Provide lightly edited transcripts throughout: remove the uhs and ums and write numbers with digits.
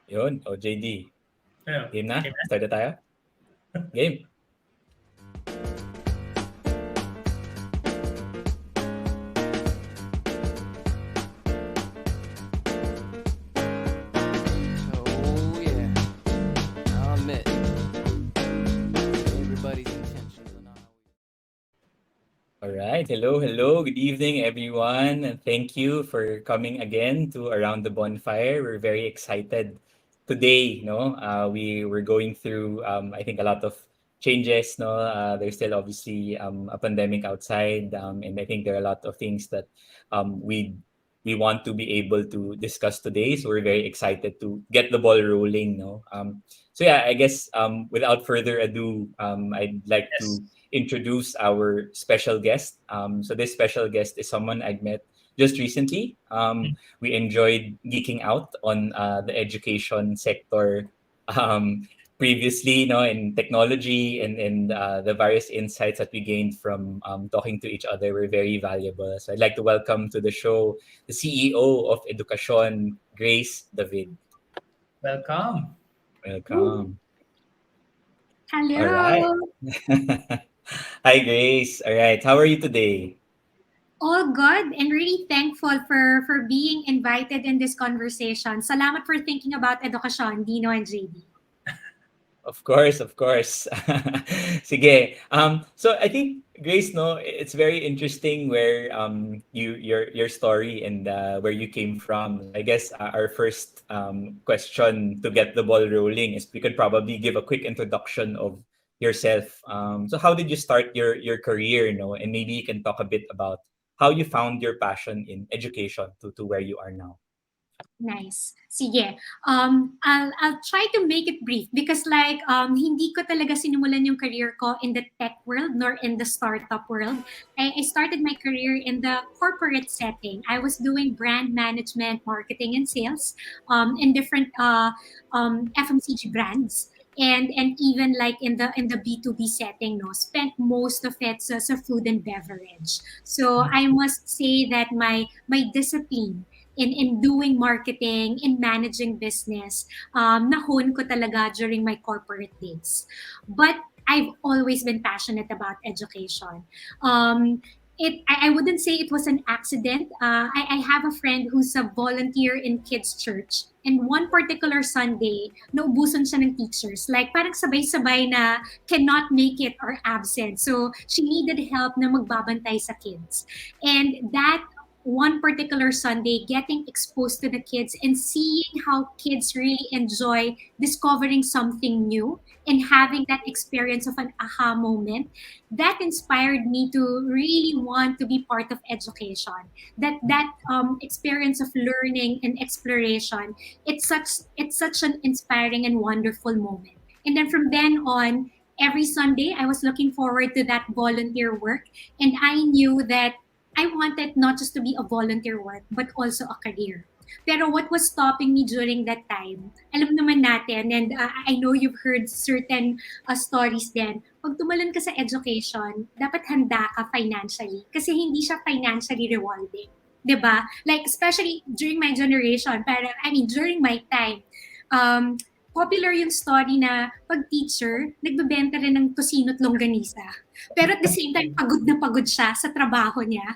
Yun, o JD. Ano? Game na? Okay na? Start na tayo? Game. Oh yeah, I'll admit everybody's intentions are not always. All right. Hello, hello. Good evening, everyone. And thank you for coming again to Around the Bonfire. We're very excited today. No, we were going through, I think, a lot of changes. No, there's still obviously a pandemic outside, and I think there are a lot of things that we want to be able to discuss today. So we're very excited to get the ball rolling. No, so yeah, I guess without further ado, I'd like Yes. to introduce our special guest. So this special guest is someone I met just recently. We enjoyed geeking out on the education sector previously, in technology and the various insights that we gained from talking to each other were very valuable. So I'd like to welcome to the show the CEO of Edukasyon, Grace David. Welcome. Ooh, Welcome. All right. hello. Hi, Grace. All right. How are you today? All good and really thankful for being invited in this conversation. Salamat for thinking about edukasyon, Dino and JD. Of course, of course. Sige. So I think Grace, no, it's very interesting where your story and where you came from. I guess our first question to get the ball rolling is we could probably give a quick introduction of yourself. So how did you start your career, and maybe you can talk a bit about how you found your passion in education to where you are now. Nice. Sige. I'll try to make it brief because hindi ko talaga sinimulan yung career ko in the tech world nor in the startup world. I started my career in the corporate setting. I was doing brand management, marketing, and sales in different FMCG brands. And even like in the B2B setting, no, spent most of it sa food and beverage. So I must say that my discipline in doing marketing, in managing business, nahon ko talaga during my corporate days. But I've always been passionate about education. I wouldn't say it was an accident. I have a friend who's a volunteer in kids' church. And one particular Sunday, naubusan siya ng teachers. Like, parang sabay-sabay na cannot make it or absent. So, she needed help na magbabantay sa kids. And that one particular Sunday, getting exposed to the kids and seeing how kids really enjoy discovering something new and having that experience of an aha moment, that inspired me to really want to be part of education. That experience of learning and exploration, it's such an inspiring and wonderful moment. And then from then on, every Sunday, I was looking forward to that volunteer work, and I knew that I wanted not just to be a volunteer work, but also a career. Pero what was stopping me during that time, alam naman natin, and I know you've heard certain stories din, pag tumalon ka sa education, dapat handa ka financially kasi hindi siya financially rewarding. 'Di ba? Like, especially during my generation, pero, I mean, during my time, um, popular yung story na pag teacher, nagbebenta rin ng tosino at longganisa. Pero at the same time, pagod na pagod siya sa trabaho niya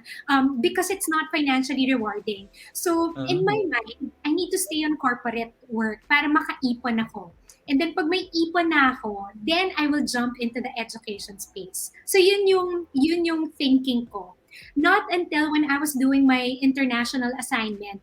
because it's not financially rewarding. So, in my mind, I need to stay on corporate work para makaipon ako. And then pag may ipon na ako, then I will jump into the education space. So yun yung thinking ko. Not until when I was doing my international assignment,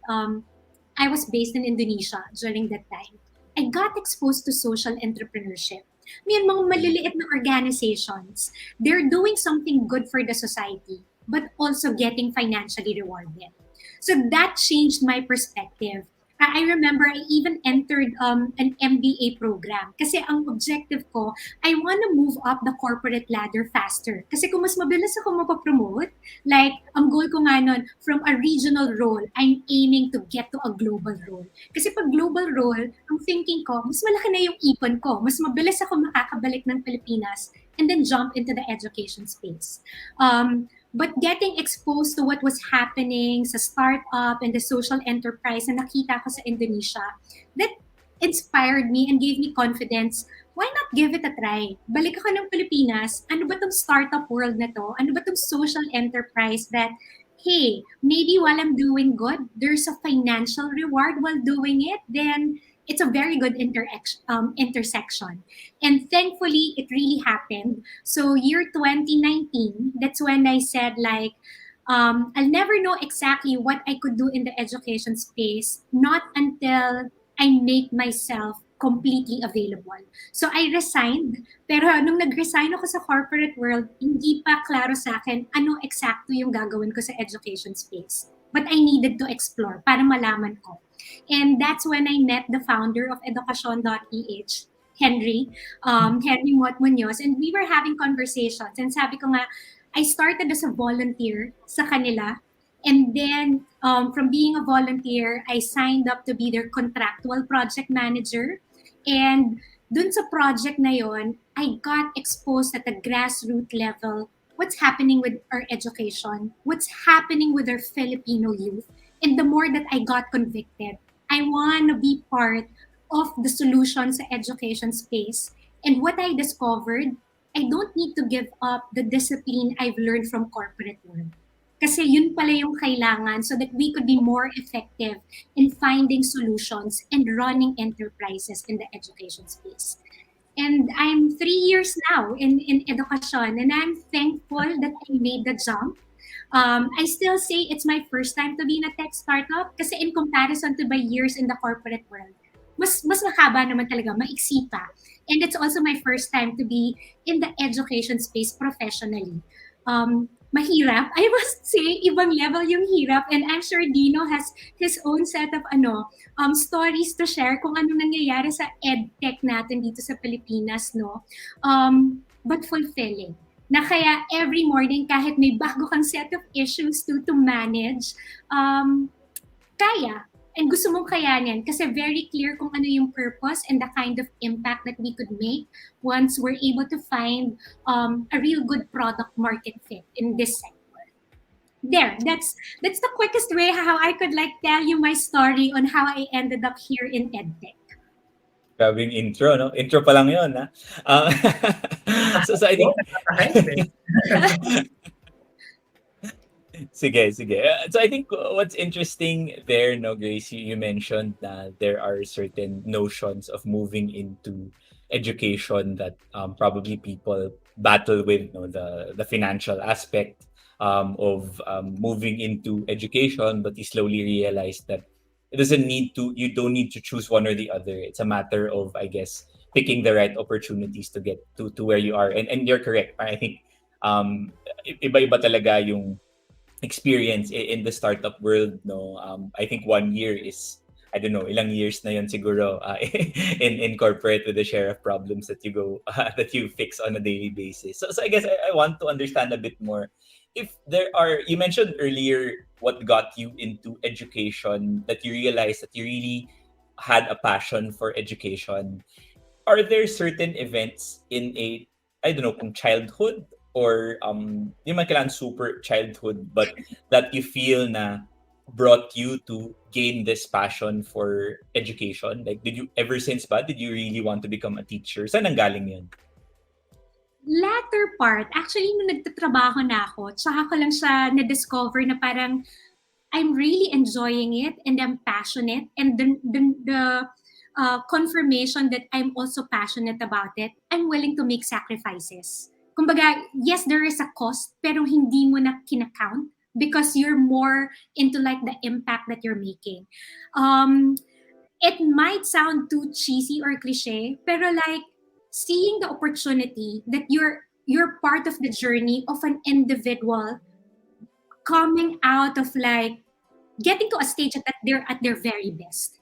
I was based in Indonesia during that time. I got exposed to social entrepreneurship. May mga maliliit na organizations, they're doing something good for the society, but also getting financially rewarded. So that changed my perspective. I remember I even entered an MBA program kasi ang objective ko, I want to move up the corporate ladder faster. Kasi kung mas mabilis ako mapapromote, like, ang goal ko nga nun, from a regional role, I'm aiming to get to a global role. Kasi pag global role, ang thinking ko, mas malaki na yung ipon ko, mas mabilis ako makakabalik ng Pilipinas and then jump into the education space. But getting exposed to what was happening sa startup and the social enterprise na nakita ko sa Indonesia, that inspired me and gave me confidence. Why not give it a try? Balik ako ng Pilipinas, ano ba tong startup world na to? Ano ba tong social enterprise that, hey, maybe while I'm doing good, there's a financial reward while doing it, then it's a very good intersection. And thankfully, it really happened. So year 2019, that's when I said like, I'll never know exactly what I could do in the education space, not until I make myself completely available. So I resigned, pero nung nag-resign ako sa corporate world, hindi pa klaro sa akin ano eksakto yung gagawin ko sa education space. But I needed to explore para malaman ko. And that's when I met the founder of Edukasyon.ph, Henry Mot Munoz, and we were having conversations. And sabi ko nga, I started as a volunteer sa kanila. And then from being a volunteer, I signed up to be their contractual project manager. And dun sa project na yon, I got exposed at the grassroots level what's happening with our education, what's happening with our Filipino youth. And the more that I got convicted, I want to be part of the solution sa education space. And what I discovered, I don't need to give up the discipline I've learned from corporate world. Kasi yun pala yung kailangan so that we could be more effective in finding solutions and running enterprises in the education space. And I'm 3 years now in Edukasyon, and I'm thankful that I made the jump. I still say it's my first time to be in a tech startup kasi in comparison to my years in the corporate world, mas mahaba naman talaga, maiksi pa. And it's also my first time to be in the education space professionally. Mahirap. I must say, ibang level yung hirap. And I'm sure Dino has his own set of stories to share kung ano nangyayari sa edtech natin dito sa Pilipinas, no? But fulfilling. Na kaya every morning, kahit may bago kang set of issues to manage, kaya. And gusto mong kayanin kasi very clear kung ano yung purpose and the kind of impact that we could make once we're able to find a real good product market fit in this sector. There, that's the quickest way how I could like tell you my story on how I ended up here in EdTech. Grabing intro, no? Intro pa lang yun, ha? So I think... Sige. So I think what's interesting there, no, Grace, you mentioned that there are certain notions of moving into education that probably people battle with, no, the financial aspect of moving into education, but you slowly realize that you don't need to choose one or the other. It's a matter of, I guess, picking the right opportunities to get to where you are. And you're correct. I think iba-iba talaga yung experience in the startup world, no. I think 1 year is, I don't know, ilang years na yon siguro in corporate with the share of problems that you go that you fix on a daily basis. So I guess I want to understand a bit more. If there are, you mentioned earlier what got you into education, that you realized that you really had a passion for education. Are there certain events in a, I don't know, kung childhood or di man kailangan super childhood, but that you feel na brought you to gain this passion for education? Like, did you ever since did you really want to become a teacher? Saan nanggaling yun? Latter part, actually, nung nagtatrabaho na ako, tsaka ko lang siya na-discover na parang I'm really enjoying it and I'm passionate, and the confirmation that I'm also passionate about it, I'm willing to make sacrifices. Kumbaga, yes, there is a cost, pero hindi mo na kinakount because you're more into like the impact that you're making. It might sound too cheesy or cliche, pero like seeing the opportunity that you're part of the journey of an individual coming out of like getting to a stage that they're at their very best.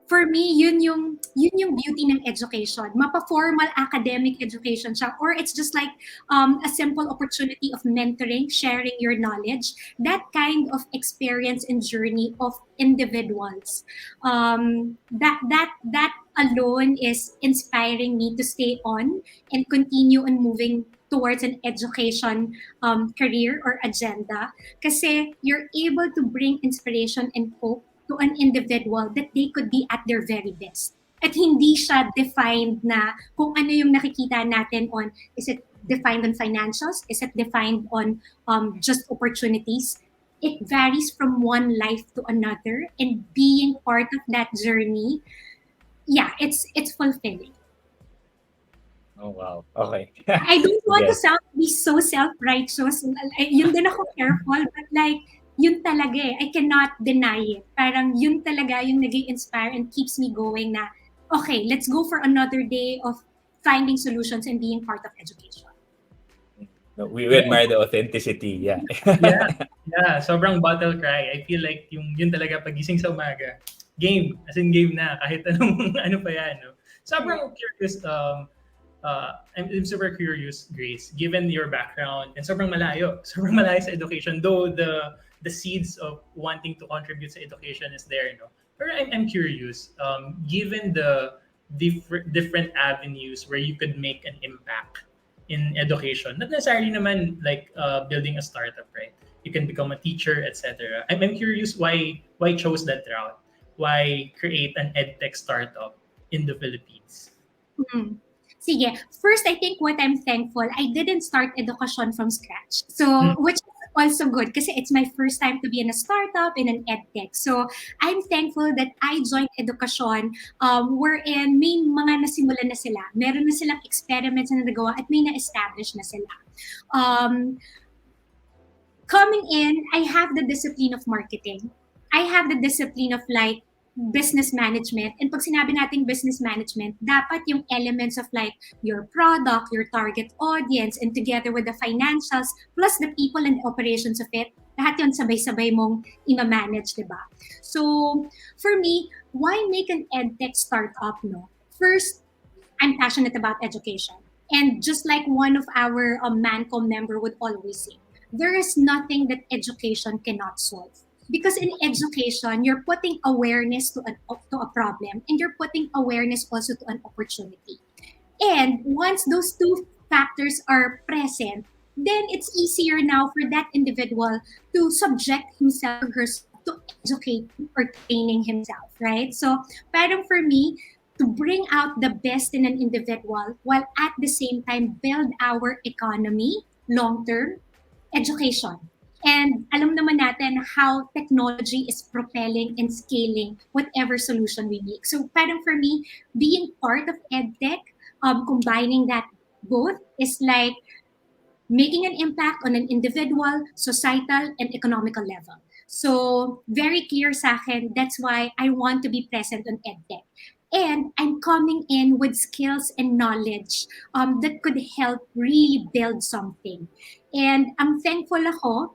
For me, yun yung beauty ng education. Mapa-formal academic education siya, or it's just like a simple opportunity of mentoring, sharing your knowledge. That kind of experience and journey of individuals. That alone is inspiring me to stay on and continue on moving towards an education career or agenda. Kasi you're able to bring inspiration and hope to an individual that they could be at their very best. At hindi siya defined na kung ano yung nakikita natin on, is it defined on financials? Is it defined on just opportunities? It varies from one life to another, and being part of that journey, yeah, it's fulfilling. Oh, wow. Okay. I don't want to Yes. sound be so self-righteous. Yun din ako careful, but like, yun talaga eh. I cannot deny it. Parang yun talaga yung nag inspire and keeps me going na, okay, let's go for another day of finding solutions and being part of education. No, we admire the authenticity. Yeah. Yeah, yeah, sobrang battle cry. I feel like yun talaga pagising sa umaga, game, as in game na, kahit anong ano pa yan, no? Sobrang curious, I'm super curious, Grace, given your background, and sobrang malayo sa education, though the seeds of wanting to contribute sa education is there, no? Pero I'm curious, given the different avenues where you could make an impact in education, not necessarily naman like building a startup, right? You can become a teacher, etc. I'm curious why chose that route? Why create an edtech startup in the Philippines? Hmm. Sige. First, I think what I'm thankful, I didn't start Edukasyon from scratch. So, which is also good kasi it's my first time to be in a startup, in an edtech. So, I'm thankful that I joined Edukasyon wherein may mga nasimulan na sila. Meron na silang experiments na nagawa at may na-establish na sila. Coming in, I have the discipline of marketing. I have the discipline of like business management. And pag sinabi nating business management, dapat yung elements of like your product, your target audience, and together with the financials, plus the people and the operations of it, lahat yun sabay-sabay mong ima-manage, di ba? So, for me, why make an edtech startup, no? First, I'm passionate about education. And just like one of our Mancom member would always say, there is nothing that education cannot solve. Because in education, you're putting awareness to a problem, and you're putting awareness also to an opportunity. And once those two factors are present, then it's easier now for that individual to subject himself or herself to educate or training himself, right? So, parang for me, to bring out the best in an individual while at the same time build our economy long term, education. And alam naman natin how technology is propelling and scaling whatever solution we make. So parang for me, being part of EdTech, combining that both is like making an impact on an individual, societal, and economical level. So very clear sa akin, that's why I want to be present on EdTech. And I'm coming in with skills and knowledge that could help really build something. And I'm thankful ako,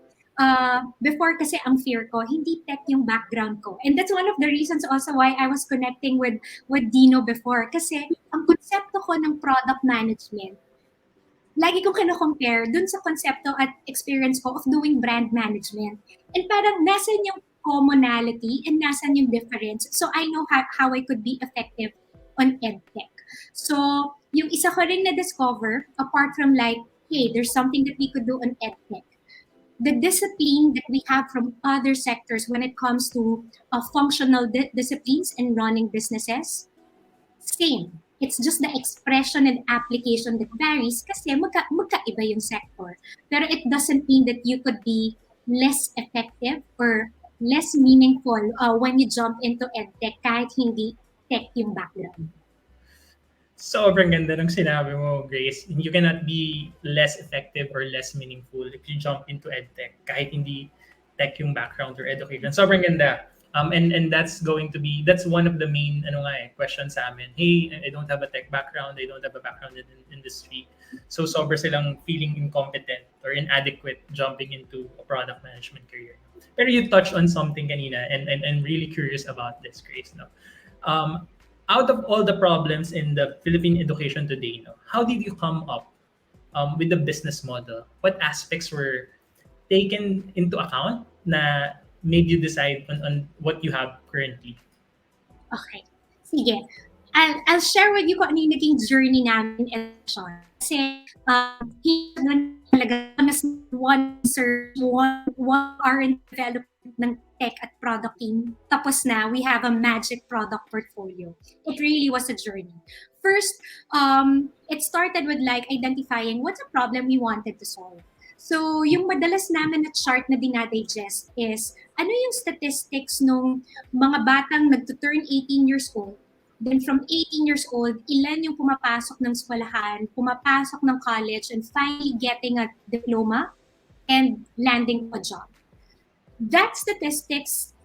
before kasi ang fear ko, hindi tech yung background ko. And that's one of the reasons also why I was connecting with Dino before. Kasi ang konsepto ko ng product management, lagi kong kino-compare dun sa konsepto at experience ko of doing brand management. And parang nasan yung commonality and nasan yung difference. So I know how I could be effective on EdTech. So yung isa ko rin na-discover, apart from like, hey, there's something that we could do on EdTech, the discipline that we have from other sectors when it comes to functional disciplines and running businesses, same. It's just the expression and application that varies kasi magkaiba yung sector. Pero it doesn't mean that you could be less effective or less meaningful when you jump into EdTech kahit hindi tech yung background. Sobrang ganda ng sinabi mo, Grace. You cannot be less effective or less meaningful if you jump into EdTech kahit hindi tech yung background or education. Sobrang ganda. And that's one of the main questions sa amin. Hey, I don't have a tech background. I don't have a background in industry. So sobra silang feeling incompetent or inadequate jumping into a product management career. Pero you touched on something kanina, and I'm really curious about this, Grace. No? Out of all the problems in the Philippine education today, no, how did you come up with the business model? What aspects were taken into account na made you decide on what you have currently? Okay. Sige. I'll share with you kung ano yung naging journey namin in education. Kasi hindi talaga mas one R&D development ng tech at product team. Tapos na, we have a magic product portfolio. It really was a journey. First, it started with like identifying what's a problem we wanted to solve. So, yung madalas namin na chart na dinadigest is, ano yung statistics nung mga batang nagto-turn 18 years old. Then from 18 years old, ilan yung pumapasok ng eskwelahan, pumapasok ng college, and finally getting a diploma and landing a job. That statistics,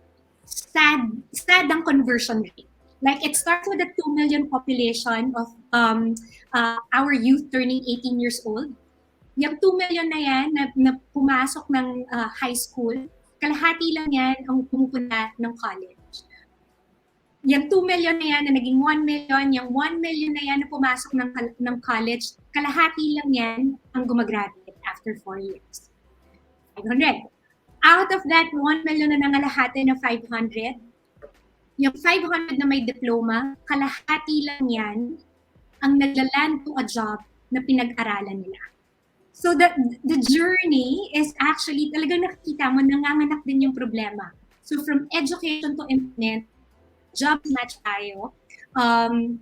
sad ang conversion rate. Like it starts with a 2 million population of our youth turning 18 years old. Yung 2 million na yan na pumasok ng high school, kalahati lang yan ang pumupunta ng college. Yung 2 million na yan na naging 1 million, yung 1 million na yan na pumasok ng college, kalahati lang yan ang gumagraduate after 4 years. 500. Out of that 1 million na nangalahati na 500, yung 500 na may diploma, kalahati lang yan ang naglaland to a job na pinag-aralan nila. So the journey is actually talagang nakikita mo nanganganak din yung problema. So from education to employment, job match tayo,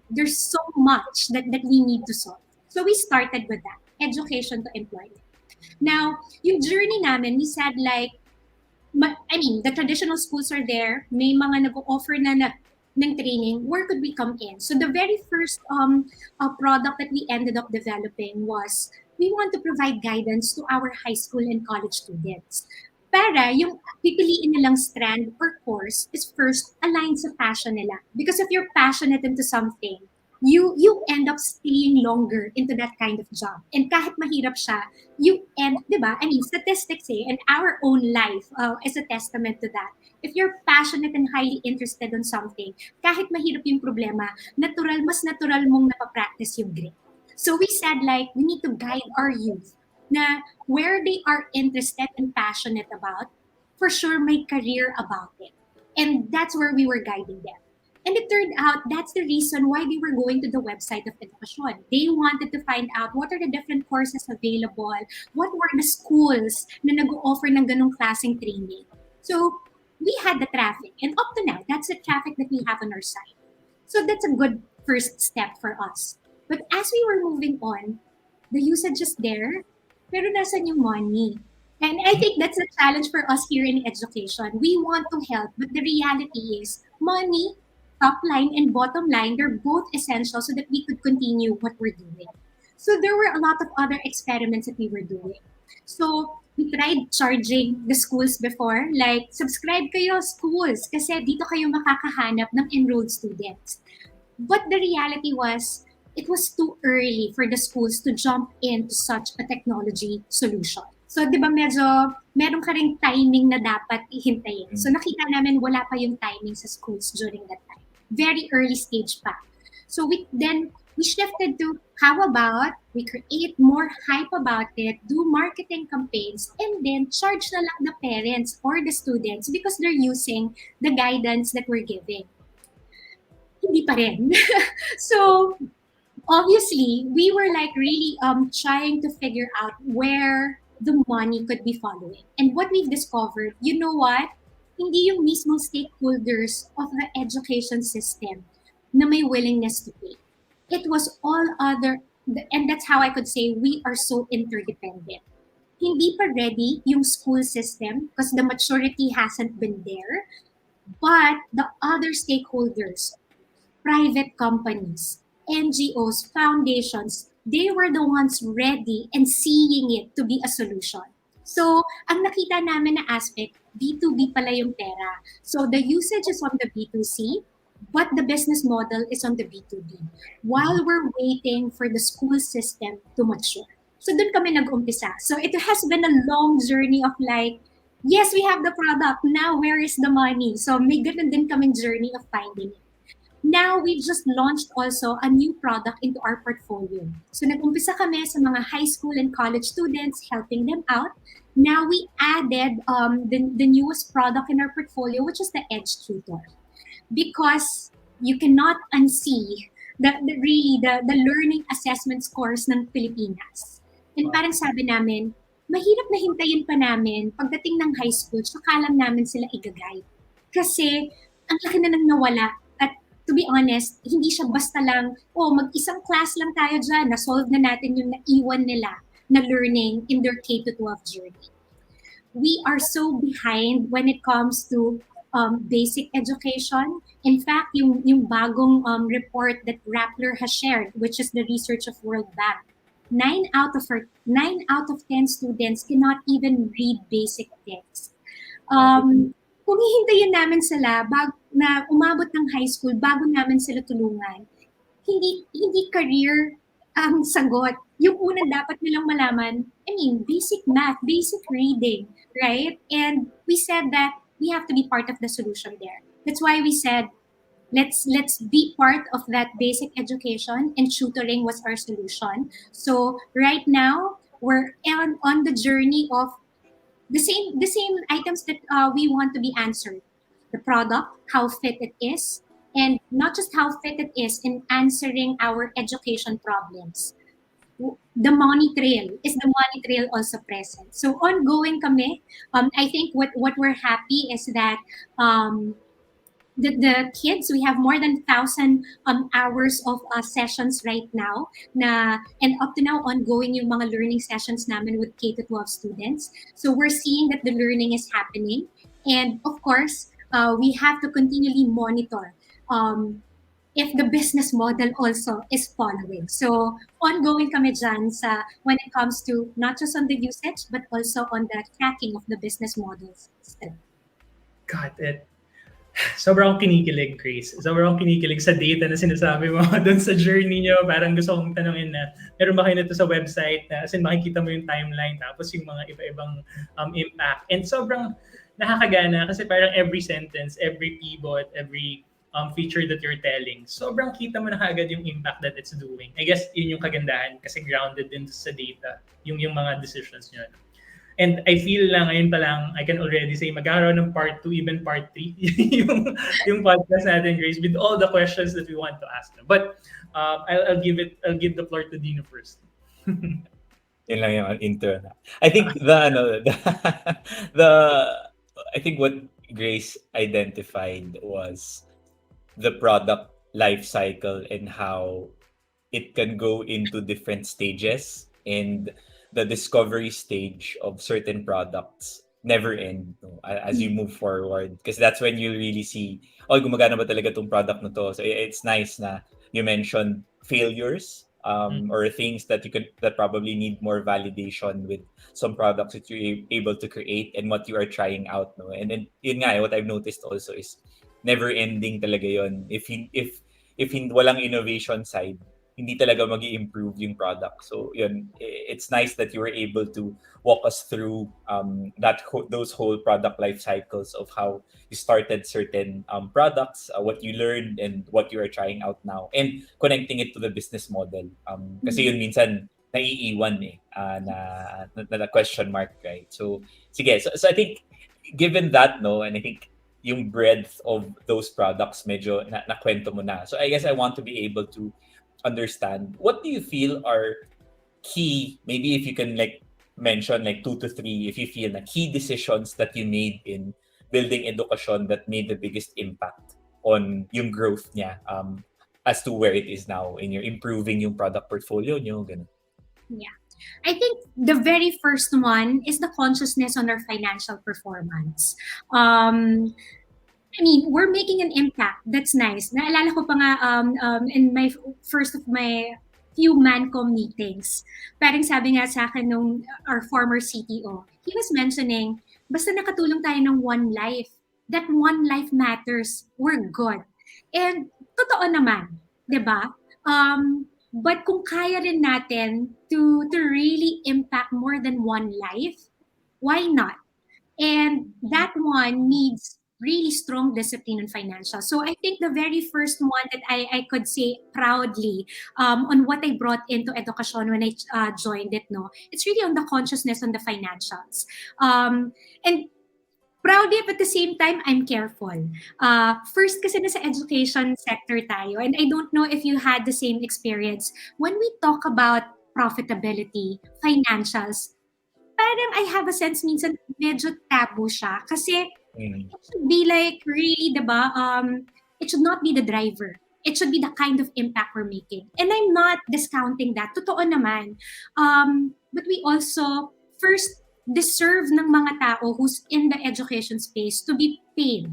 there's so much that we need to solve. So we started with that, education to employment. Now, yung journey namin, we said like, the traditional schools are there, may mga nag-offer na ng training, where could we come in? So the very first product that we ended up developing was, we want to provide guidance to our high school and college students. Para yung pipiliin nilang strand or course is first aligned sa passion nila. Because if you're passionate into something, you end up staying longer into that kind of job. And kahit mahirap siya, you end, di ba? Statistics and our own life is a testament to that. If you're passionate and highly interested in something, kahit mahirap yung problema, mas natural mong napapractice yung grit. So we said like, we need to guide our youth na where they are interested and passionate about, for sure may career about it. And that's where we were guiding them. And it turned out that's the reason why they were going to the website of Edukasyon. They wanted to find out what are the different courses available, what were the schools na nag-offer ng ganong klaseng training. So we had the traffic. And up to now, that's the traffic that we have on our site. So that's a good first step for us. But as we were moving on, the usage is there, pero nasan yung money? And I think that's a challenge for us here in education. We want to help, but the reality is money, top line and bottom line, they're both essential so that we could continue what we're doing. So there were a lot of other experiments that we were doing. So we tried charging the schools before, like subscribe kayo schools kasi dito kayo makakahanap ng enrolled students. But the reality was, it was too early for the schools to jump into such a technology solution. So, di ba meron ka ring timing na dapat ihintayin. So, nakita namin wala pa yung timing sa schools during that time. Very early stage pa. So, we shifted to, how about we create more hype about it, do marketing campaigns, and then charge na lang the parents or the students because they're using the guidance that we're giving. Hindi pa rin. So, obviously, we were like really trying to figure out where the money could be following. And what we've discovered, you know what? Hindi yung mismong stakeholders of the education system na may willingness to pay. It was all other, and that's how I could say we are so interdependent. Hindi pa ready yung school system because the maturity hasn't been there, but the other stakeholders, private companies, NGOs, foundations, they were the ones ready and seeing it to be a solution. So, ang nakita namin na aspect, B2B pala yung pera. So, the usage is on the B2C, but the business model is on the B2B. While we're waiting for the school system to mature. So, dun kami nag-umpisa. So, it has been a long journey of like, yes, we have the product. Now, where is the money? So, may ganun din kaming journey of finding it. Now, we just launched also a new product into our portfolio. So, nag-umpisa kami sa mga high school and college students, helping them out. Now, we added the newest product in our portfolio, which is the Edge Tutor. Because you cannot unsee the learning assessment scores ng Pilipinas. And parang sabi namin, mahirap na hintayin pa namin pagdating ng high school, tsaka lang namin sila igagay. Kasi ang laki na nang nawala. At to be honest, hindi siya basta lang, mag-isang class lang tayo dyan, na-solve na natin yung naiwan nila na learning in their K-12 journey. We are so behind when it comes to basic education. In fact, yung bagong report that Rappler has shared, which is the research of World Bank, 9 out of 10 students cannot even read basic text. Kung hihintayin namin sila na umabot ng high school bago namin sila tulungan, hindi career ang sagot. Yung unang dapat nilang malaman, basic math, basic reading, right? And we said that we have to be part of the solution there. That's why we said, let's be part of that basic education, and tutoring was our solution. So right now, we're on the journey of the same items that we want to be answered. The product, how fit it is, and not just how fit it is in answering our education problems. The money trail, is the money trail also present? So ongoing kami. I think what we're happy is that the kids, we have more than 1,000 hours of sessions right now and up to now ongoing yung mga learning sessions namin with K-12 students. So we're seeing that the learning is happening, and of course we have to continually monitor if the business model also is following. So ongoing kami dyan when it comes to not just on the usage but also on the tracking of the business models still. Got it. Sobrang kinikilig, Grace. Sobrang kinikilig sa data na sinasabi mo doon sa journey nyo. Parang gusto kong tanongin na, meron ba kayo nito sa website na as in makikita mo yung timeline tapos yung mga iba-ibang impact. And sobrang nakakagana kasi parang every sentence, every pivot, every feature that you're telling, sobrang kita mo na kagad yung impact that it's doing. I guess yun yung kagandahan kasi grounded din sa data, yung mga decisions nyo. And I feel na ngayon pa lang, I can already say magkakaroon ng part 2, even part 3, yung podcast natin, Grace, with all the questions that we want to ask them. But I'll give the floor to Dino first. Yun lang yung intro na. I think I think what Grace identified was the product life cycle and how it can go into different stages, and the discovery stage of certain products never end, no, as you move forward, because that's when you really see, gumagana ba talaga tong product na to. So it's nice na you mentioned failures or things that that probably need more validation with some products that you're able to create and what you are trying out, no. And then yun nga, what I've noticed also is never ending talaga yon. If walang innovation side, hindi talaga mag-i-improve yung product. So yun, it's nice that you were able to walk us through those whole product life cycles of how you started certain products, what you learned, and what you are trying out now, and connecting it to the business model. Kasi yun minsan naiiwan na question mark, right? So sige, so I think given that, no, and I think yung breadth of those products medyo nakwento mo na. So I guess I want to be able to understand, what do you feel are key, maybe if you can mention 2 to 3, if you feel na key decisions that you made in building Edukasyon that made the biggest impact on yung growth niya, as to where it is now in your improving yung product portfolio nyo, ganun. Yeah. I think the very first one is the consciousness on our financial performance. We're making an impact. That's nice. Naalala ko pa nga in my first of my few Mancom meetings, parang sabi nga sa akin nung our former CTO, he was mentioning, basta nakatulong tayo ng one life, that one life matters, we're good. And totoo naman, di ba? But kung kaya rin natin to really impact more than one life, why not? And that one needs really strong discipline and financial. So I think the very first one that I could say proudly on what I brought into Edukasyon when I joined it, no, it's really on the consciousness on the financials. And proudly, but at the same time, I'm careful. First, kasi nasa education sector tayo, and I don't know if you had the same experience. When we talk about profitability, financials, parang I have a sense minsan medyo taboo siya kasi Mm. it should be like really, diba? It should not be the driver. It should be the kind of impact we're making. And I'm not discounting that. Totoo naman. But we also first deserve ng mga tao who's in the education space to be paid.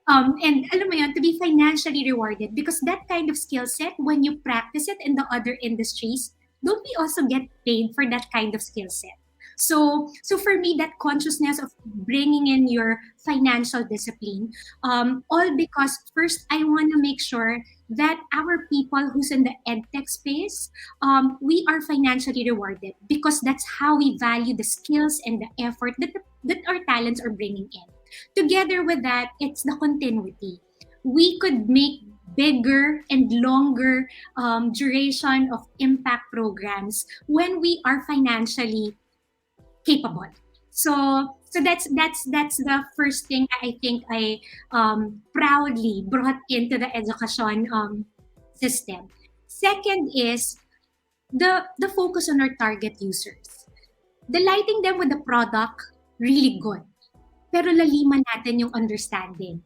And alam mo yun, to be financially rewarded because that kind of skill set, when you practice it in the other industries, don't we also get paid for that kind of skill set? So for me, that consciousness of bringing in your financial discipline, all because first I want to make sure that our people who's in the edtech space, we are financially rewarded because that's how we value the skills and the effort that our talents are bringing in. Together with that, it's the continuity. We could make bigger and longer duration of impact programs when we are financially capable. So that's the first thing I think I proudly brought into the education system. Second is the focus on our target users. Delighting them with the product, really good. Pero laliman natin yung understanding.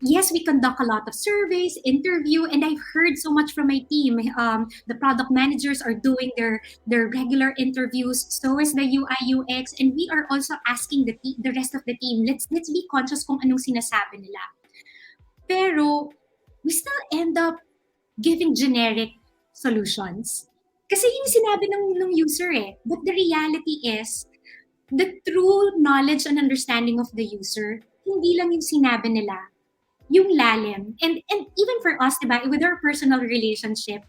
Yes, we conduct a lot of surveys, interview, and I've heard so much from my team. The product managers are doing their regular interviews. So is the UI UX, and we are also asking the rest of the team. Let's be conscious kung anong sinasabi nila. Pero we still end up giving generic solutions. Kasi yung sinabi ng user eh. But the reality is, the true knowledge and understanding of the user, hindi lang yung sinabi nila, yung lalim. And even for us, diba, with our personal relationship,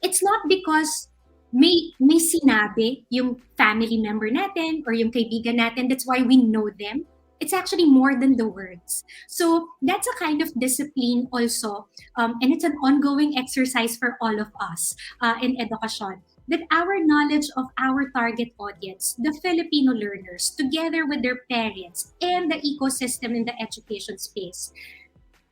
it's not because may sinabi yung family member natin or yung kaibigan natin, that's why we know them. It's actually more than the words. So that's a kind of discipline also, and it's an ongoing exercise for all of us in Edukasyon, that our knowledge of our target audience, the Filipino learners, together with their parents and the ecosystem in the education space.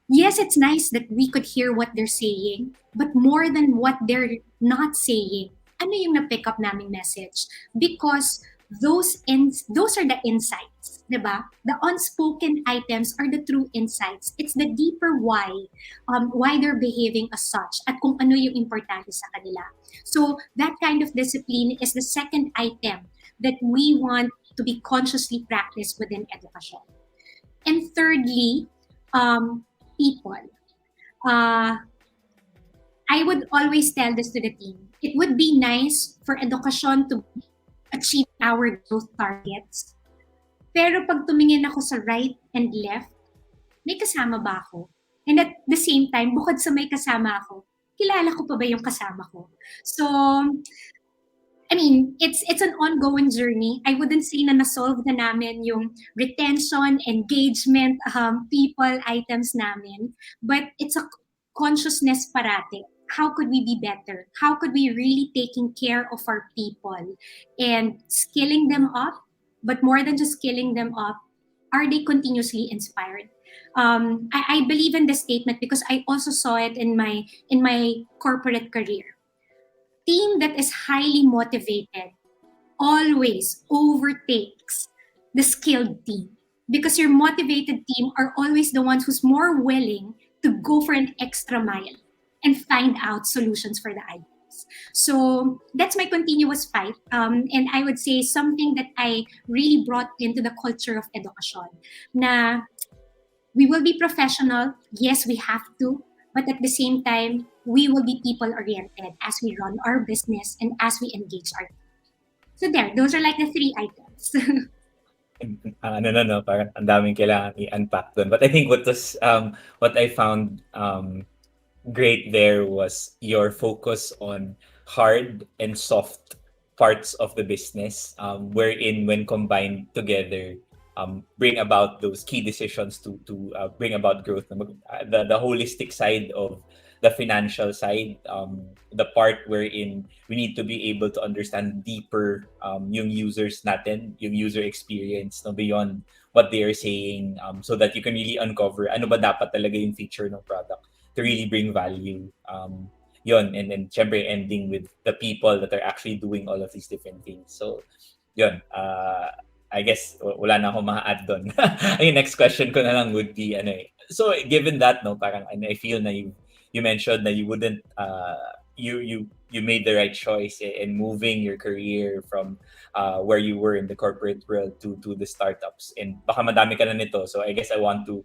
Yes, it's nice that we could hear what they're saying, but more than what they're not saying, ano yung na-pick up naming message? Because those are the insights, diba? The unspoken items are the true insights. It's the deeper why they're behaving as such at kung ano yung importante sa kanila. So that kind of discipline is the second item that we want to be consciously practiced within Edukasyon. And thirdly, people. I would always tell this to the team. It would be nice for Edukasyon to achieve our growth targets. Pero pag tumingin ako sa right and left, may kasama ba ako? And at the same time, bukod sa may kasama ako, kilala ko pa ba yung kasama ko? So, I mean, it's an ongoing journey. I wouldn't say na na-solve na namin yung retention, engagement, people, items namin. But it's a consciousness parate. How could we be better? How could we really taking care of our people and skilling them up? But more than just skilling them up, are they continuously inspired? I believe in this statement because I also saw it in my corporate career. Team that is highly motivated always overtakes the skilled team because your motivated team are always the ones who's more willing to go for an extra mile and find out solutions for the items. So that's my continuous fight. And I would say something that I really brought into the culture of Edukasyon. Na we will be professional. Yes, we have to. But at the same time, we will be people-oriented as we run our business and as we engage our team. So there, those are like the 3 items. No, parang ang daming kailangan i-unpack doon. But I think what I found great there was your focus on hard and soft parts of the business, wherein when combined together, bring about those key decisions to bring about growth. The holistic side of the financial side, the part wherein we need to be able to understand deeper yung users natin, yung user experience, no, beyond what they are saying, so that you can really uncover ano ba dapat talaga yung feature ng product to really bring value. Yun, and then syempre ending with the people that are actually doing all of these different things. So yun, I guess wala na akong ma-add doon. Yung next question ko na lang would be, ano eh, so given that, no, parang I feel na you mentioned na you wouldn't, you made the right choice in moving your career from where you were in the corporate world to the startups. And baka madami ka na nito, so I guess I want to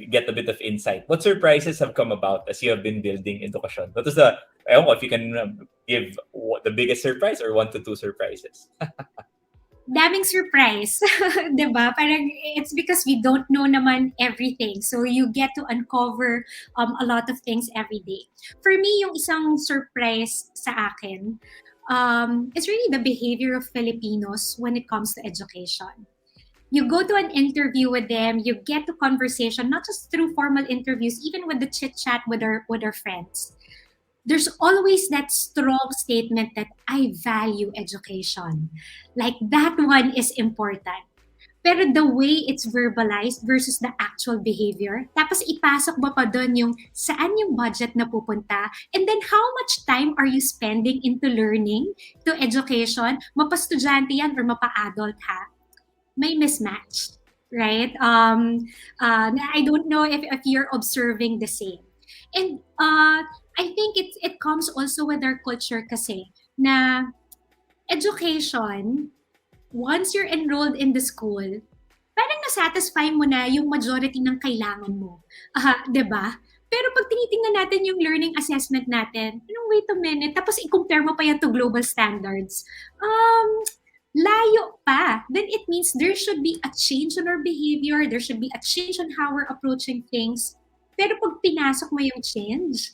get a bit of insight. What surprises have come about as you have been building Edukasyon? What was the, I don't know if you can give the biggest surprise or 1 to 2 surprises. Daming surprise, 'di ba? Parang it's because we don't know naman everything. So you get to uncover a lot of things every day. For me, yung isang surprise sa akin, it's really the behavior of Filipinos when it comes to education. You go to an interview with them, you get to conversation, not just through formal interviews, even with the chit chat with our friends. There's always that strong statement that I value education. Like that one is important. Pero the way it's verbalized versus the actual behavior, tapos ipasok mo pa doon yung saan yung budget na pupunta, and then how much time are you spending into learning, to education, mapa-estudyante yan or mapa-adult ha? May mismatch, right? I don't know if you're observing the same. And I think it comes also with our culture kasi na education, once you're enrolled in the school, parang nasatisfy mo na yung majority ng kailangan mo. 'Di ba? Pero pag tinitingnan natin yung learning assessment natin, wait a minute, tapos i-compare mo pa yan to global standards, layo pa. Then it means there should be a change in our behavior, there should be a change on how we're approaching things. Pero pag pinasok mo yung change,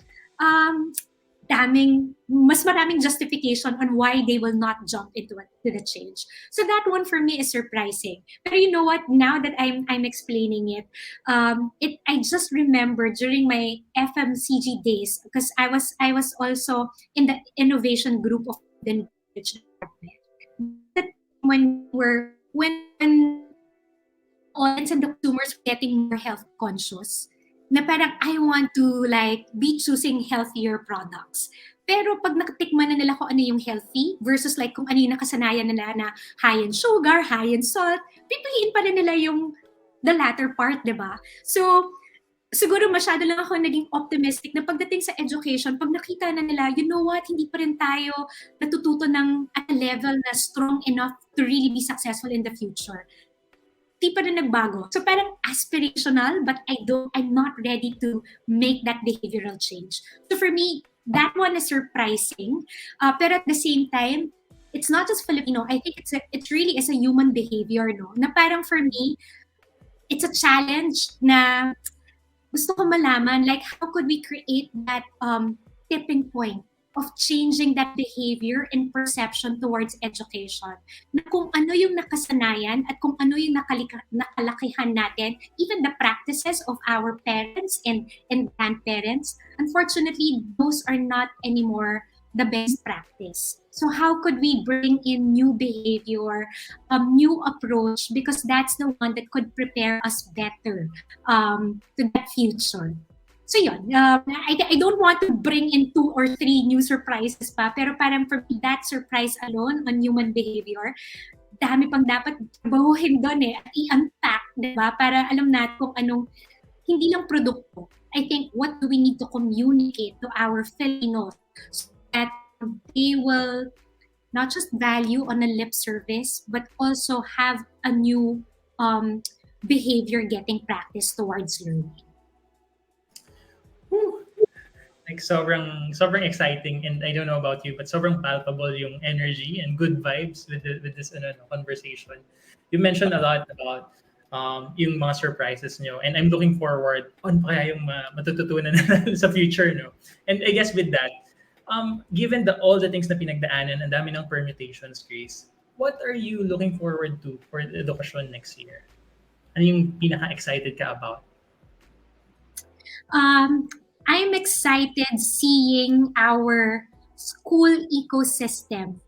mas maraming justification on why they will not jump into to the change. So that one for me is surprising. But you know what? Now that I'm explaining it, I just remember during my FMCG days, because I was also in the innovation group of the knowledge department. That when audience and the consumers were getting more health conscious, na parang I want to like be choosing healthier products. Pero pag nakatikman na nila kung ano yung healthy versus like kung ano yung nakasanayan nila na high in sugar, high in salt, pipiliin pa rin nila yung the latter part, di ba? So, siguro masyado lang ako naging optimistic na pagdating sa education, pag nakita na nila, you know what, hindi pa rin tayo natututo ng at a level na strong enough to really be successful in the future. Di pa rin nagbago. So parang aspirational, but I'm not ready to make that behavioral change. So for me, that one is surprising. Pero at the same time, it's not just Filipino. I think it really is a human behavior, no? Na parang for me, it's a challenge na gusto ko malaman, like how could we create that tipping point of changing that behavior and perception towards education. Na kung ano yung nakasanayan at kung ano yung nakalakihan natin, even the practices of our parents and grandparents, unfortunately, those are not anymore the best practice. So how could we bring in new behavior, new approach, because that's the one that could prepare us better to that future. So yun, I don't want to bring in 2 or 3 new surprises pa, pero parang for me, that surprise alone on human behavior, dami pang dapat bahuhin doon at i-unpack, diba? Para alam natin kung anong, hindi lang produkto. I think what do we need to communicate to our Filipinos so that they will not just value on a lip service, but also have a new behavior getting practice towards learning. Like sobrang exciting, and I don't know about you, but sobrang palpable yung energy and good vibes with this conversation. You mentioned a lot about yung mga surprises nyo, and I'm looking forward on pa kaya yung matututunan sa future, no? And I guess with that, given all the things na pinagdaanan, ang dami ng permutations, Grace, what are you looking forward to for Edukasyon next year? Ano yung pinaka-excited ka about? I'm excited seeing our school ecosystem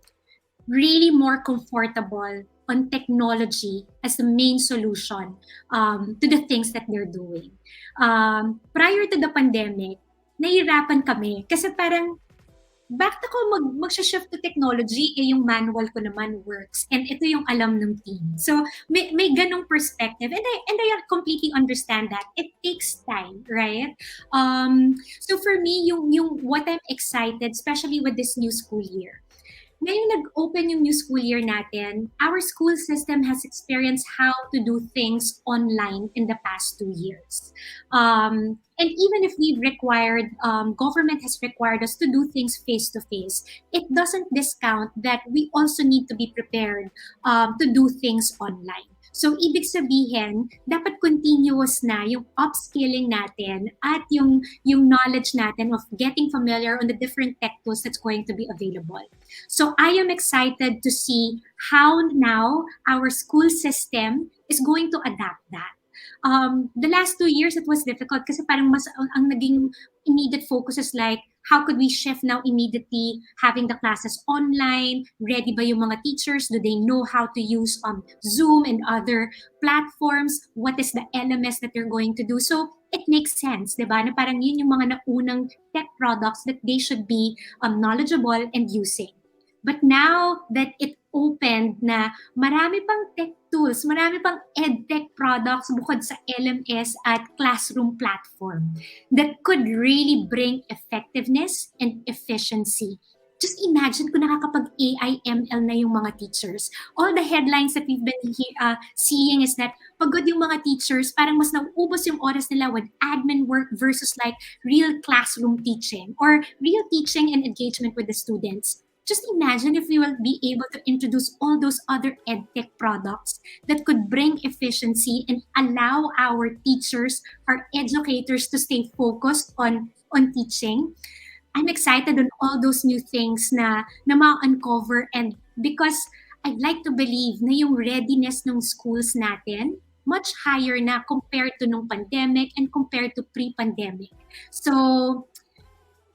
really more comfortable on technology as the main solution to the things that they're doing. Prior to the pandemic, nahihirapan kami kasi parang back ako mag-shift to technology, yung manual ko naman works. And ito yung alam ng team. So, may ganong perspective. And I completely understand that. It takes time, right? So for me, yung what I'm excited, especially with this new school year, ngayong nag-open yung new school year natin, our school system has experienced how to do things online in the past 2 years. And even if we've required, government has required us to do things face to face, it doesn't discount that we also need to be prepared to do things online. So, ibig sabihin, dapat continuous na yung upskilling natin at yung knowledge natin of getting familiar on the different tech tools that's going to be available. So I am excited to see how now our school system is going to adapt that. The last 2 years, it was difficult kasi parang mas ang naging immediate focus is like, how could we shift now immediately, having the classes online? Ready ba yung mga teachers? Do they know how to use Zoom and other platforms? What is the LMS that they're going to do? So it makes sense, di ba? Na parang yun yung mga naunang tech products that they should be knowledgeable and using. But now that it opened na marami pang tech tools, marami pang edtech products bukod sa LMS at classroom platform that could really bring effectiveness and efficiency. Just imagine kung nakakapag AI, ML na yung mga teachers. All the headlines that we've been seeing is that pagod yung mga teachers, parang mas nauubos yung oras nila with admin work versus like real classroom teaching or real teaching and engagement with the students. Just imagine if we will be able to introduce all those other edtech products that could bring efficiency and allow our teachers, our educators to stay focused on teaching. I'm excited on all those new things na ma-uncover, and because I'd like to believe na yung readiness ng schools natin much higher na compared to nung pandemic and compared to pre-pandemic. So,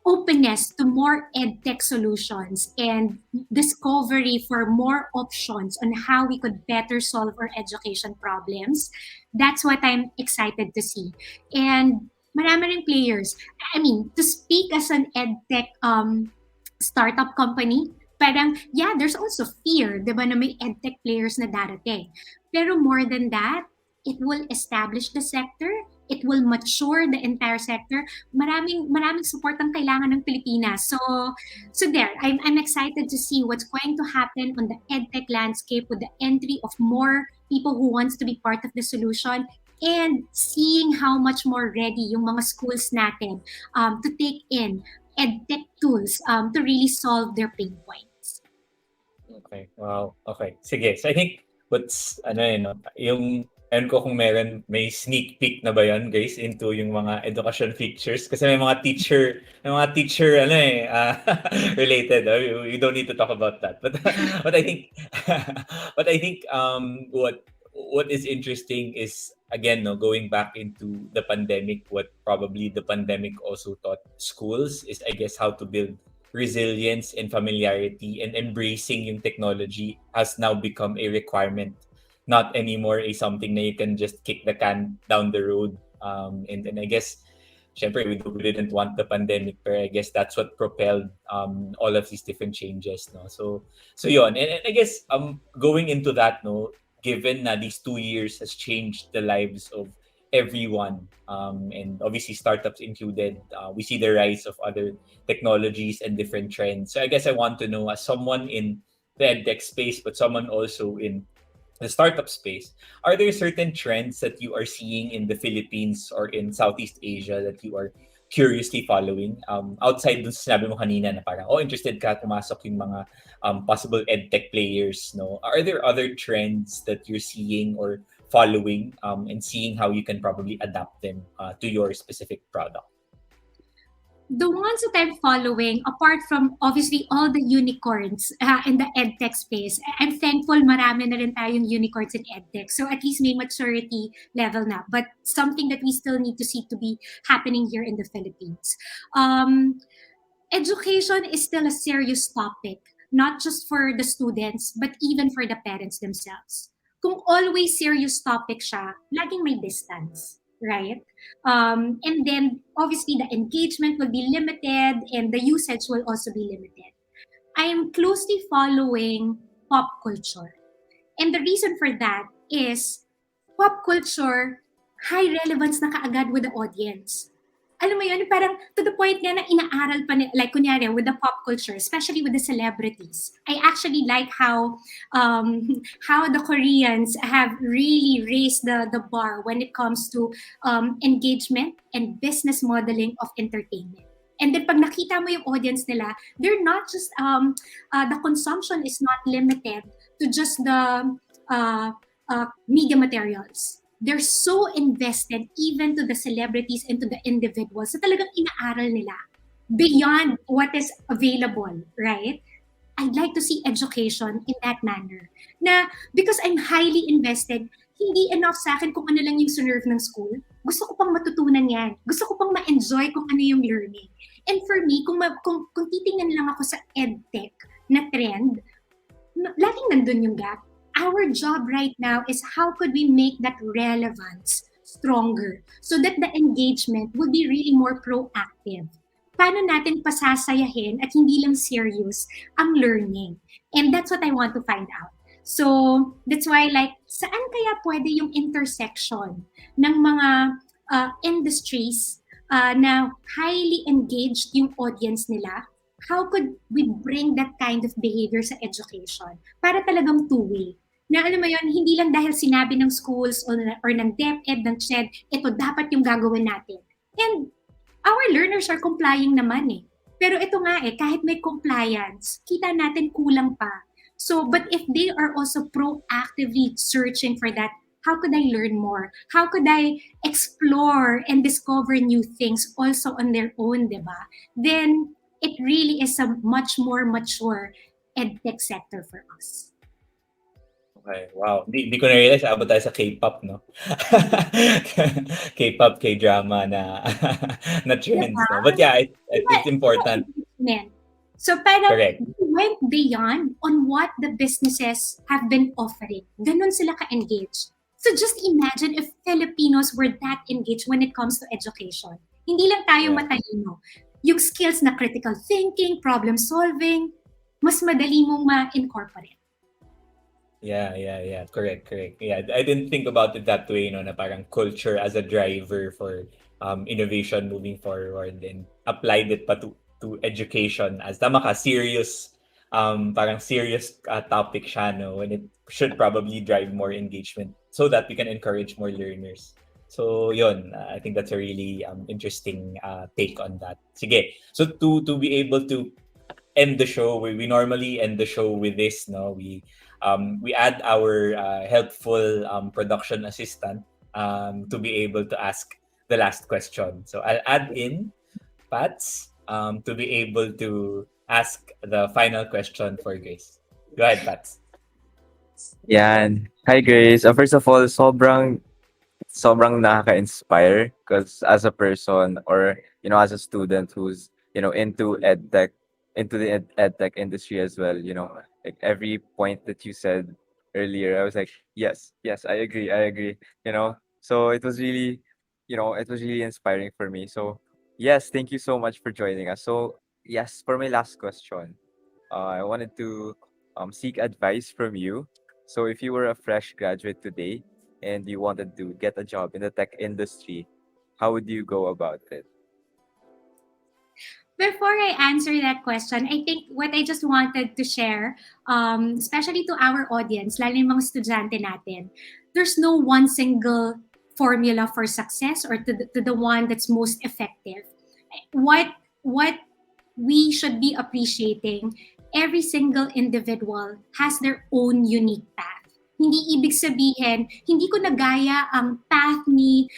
openness to more edtech solutions and discovery for more options on how we could better solve our education problems. That's what I'm excited to see. And marami ring players. I mean, to speak as an edtech startup company, parang, yeah, there's also fear, di ba, na may edtech players na darating. Pero more than that, it will establish the sector, it will mature the entire sector. Maraming support ang kailangan ng Pilipinas. So there, I'm excited to see what's going to happen on the edtech landscape with the entry of more people who wants to be part of the solution, and seeing how much more ready yung mga schools natin to take in edtech tools to really solve their pain points. Okay. Wow. Okay. Sige. So I think what's yung ko kung may sneak peek na ba yun, guys, into yung mga education features kasi may mga teacher related. We don't need to talk about that. But I think what is interesting is, again, going back into the pandemic, what probably the pandemic also taught schools is, I guess, how to build resilience and familiarity, and embracing yung technology has now become a requirement, not anymore a something na you can just kick the can down the road. And I guess, syempre, we didn't want the pandemic, but I guess that's what propelled all of these different changes, no? So yun. And I guess going into that, no, given na these 2 years has changed the lives of everyone, and obviously startups included, we see the rise of other technologies and different trends. So I guess I want to know, as someone in the edtech space, but someone also in the startup space, are there certain trends that you are seeing in the Philippines or in Southeast Asia that you are curiously following? Outside dun sa sinabi mo kanina na parang, interested ka pumasok yung mga possible edtech players, no? Are there other trends that you're seeing or following, and seeing how you can probably adapt them to your specific product? The ones that I'm following, apart from obviously all the unicorns in the edtech space, I'm thankful marami na rin tayong unicorns in edtech. So at least may maturity level na. But something that we still need to see to be happening here in the Philippines. Education is still a serious topic, not just for the students, but even for the parents themselves. Kung always serious topic siya, laging may distance. right? And then obviously the engagement will be limited and the usage will also be limited. I am closely following pop culture. And the reason for that is pop culture, high relevance na kaagad with the audience. Alam mo yun, parang to the point nga na inaaral pa, like kunyari with the pop culture, especially with the celebrities. I actually like um, how the Koreans have really raised the bar when it comes to engagement and business modeling of entertainment. And then pag nakita mo yung audience nila, they're not just, the consumption is not limited to just the media materials. They're so invested even to the celebrities and to the individuals. So talagang inaaral nila beyond what is available, right? I'd like to see education in that manner. Na because I'm highly invested, hindi enough sa akin kung ano lang yung sinerve ng school. Gusto ko pang matutunan yan. Gusto ko pang ma-enjoy kung ano yung learning. And for me, kung titingnan lang ako sa edtech na trend, laging nandun yung gap. Our job right now is how could we make that relevance stronger so that the engagement will be really more proactive. Paano natin pasasayahin at hindi lang serious ang learning? And that's what I want to find out. So, that's why like, saan kaya pwede yung intersection ng mga industries na highly engaged yung audience nila? How could we bring that kind of behavior sa education para talagang two-way? Na alam mo yun, hindi lang dahil sinabi ng schools or ng DepEd, ng CHED, ito dapat yung gagawin natin. And our learners are complying naman eh. Pero ito nga eh, kahit may compliance, kita natin kulang pa. So, but if they are also proactively searching for that, how could I learn more? How could I explore and discover new things also on their own, di ba? Then, it really is a much more mature edtech sector for us. Okay, wow. Di ko na-realize, abot tayo sa K-pop, no? K-pop, K-drama na na trends, no? But yeah, it's important. So parang Correct. we went beyond on what the businesses have been offering. Ganun sila ka-engaged. So just imagine if Filipinos were that engaged when it comes to education. Hindi lang tayo Yeah. matalino. Yung skills na critical thinking, problem solving, mas madali mong ma-incorporate. Yeah. Correct. Yeah, I didn't think about it that way, no, na parang culture as a driver for innovation moving forward and applied it pa to education as tama ka, serious parang serious topic siya, no, when it should probably drive more engagement so that we can encourage more learners. So yun, I think that's a really interesting take on that. Sige. So to be able to end the show, we normally end the show with this, no? We add our helpful production assistant to be able to ask the last question. So I'll add in Pats to be able to ask the final question for Grace. Go ahead, Pats. Yan. Hi, Grace. First of all, sobrang nakaka-inspire because as a person or, as a student who's, into into the edtech industry as well, like every point that you said earlier, I was like, yes, I agree, So it was really inspiring for me. So yes, thank you so much for joining us. So yes, for my last question, I wanted to seek advice from you. So if you were a fresh graduate today and you wanted to get a job in the tech industry, how would you go about it? Before I answer that question, I think what I just wanted to share, especially to our audience, lalo yung mga estudyante natin, there's no one single formula for success or to the one that's most effective. What we should be appreciating, every single individual has their own unique path. Hindi ibig sabihin, hindi ko nagaya ang path ni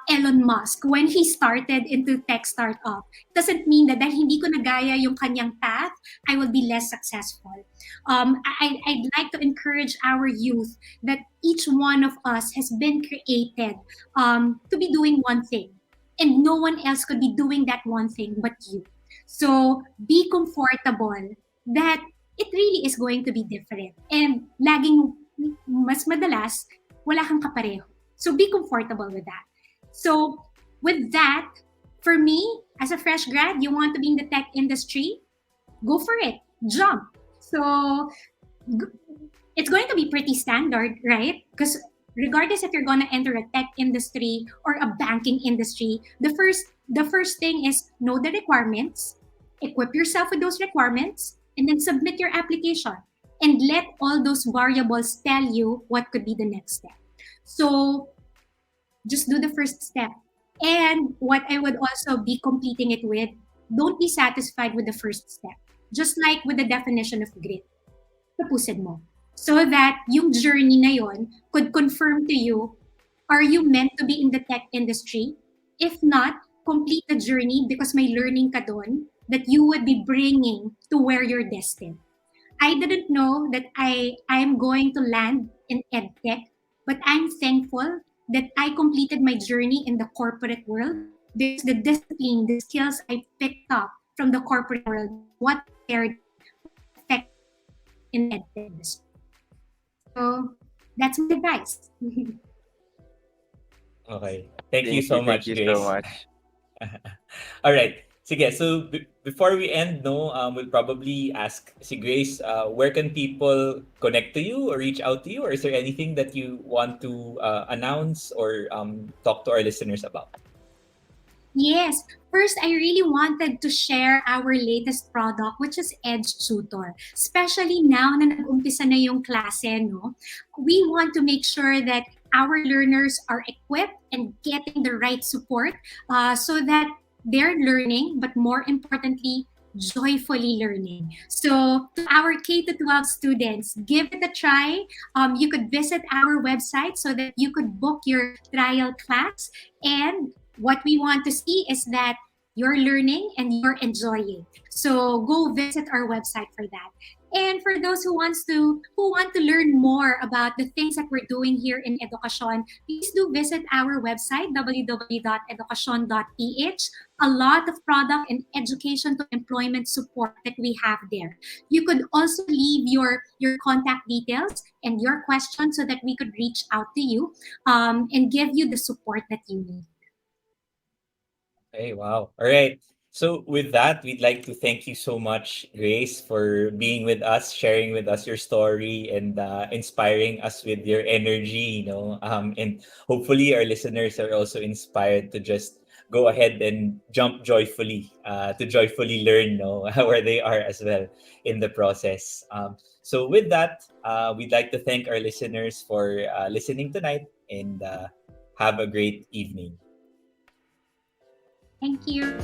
Elon Musk when he started into tech startup. Doesn't mean that dahil hindi ko nagaya yung kanyang path, I will be less successful. I'd like to encourage our youth that each one of us has been created to be doing one thing. And no one else could be doing that one thing but you. So be comfortable that it really is going to be different. And laging mas madalas, wala kang kapareho. So be comfortable with that. So with that, for me, as a fresh grad, you want to be in the tech industry, go for it, jump. So it's going to be pretty standard, right? Because regardless if you're going to enter a tech industry or a banking industry, the first thing is know the requirements, equip yourself with those requirements, and then submit your application. And let all those variables tell you what could be the next step. So just do the first step. And what I would also be completing it with, don't be satisfied with the first step. Just like with the definition of grit, tapusin mo. So that yung journey na yon could confirm to you, are you meant to be in the tech industry? If not, complete the journey because may learning ka doon that you would be bringing to where you're destined. I didn't know that I'm going to land in edtech, but I'm thankful that I completed my journey in the corporate world because the discipline, the skills I picked up from the corporate world, what paired effect in the edtech industry. So that's my advice. Okay. Thank you so Thank much, you so Grace. much. All right. Sige, so before we end, no, we'll probably ask si Grace, where can people connect to you or reach out to you? Or is there anything that you want to announce or talk to our listeners about? Yes. First, I really wanted to share our latest product, which is Edge Tutor. Especially now na nag-umpisa na yung klase, no? We want to make sure that our learners are equipped and getting the right support so that they're learning, but more importantly, joyfully learning. So to our K to 12 students, give it a try. You could visit our website so that you could book your trial class, and what we want to see is that you're learning and you're enjoying. So go visit our website for that. And for those who want to learn more about the things that we're doing here in Edukasyon, please do visit our website www.edukasyon.ph. A lot of product and education to employment support that we have there. You could also leave your contact details and your questions so that we could reach out to you and give you the support that you need. Hey, wow. All right. So with that, we'd like to thank you so much, Grace, for being with us, sharing with us your story, and inspiring us with your energy. And hopefully our listeners are also inspired to just go ahead and jump joyfully, to joyfully learn, where they are as well in the process. So with that, we'd like to thank our listeners for listening tonight, and have a great evening. Thank you.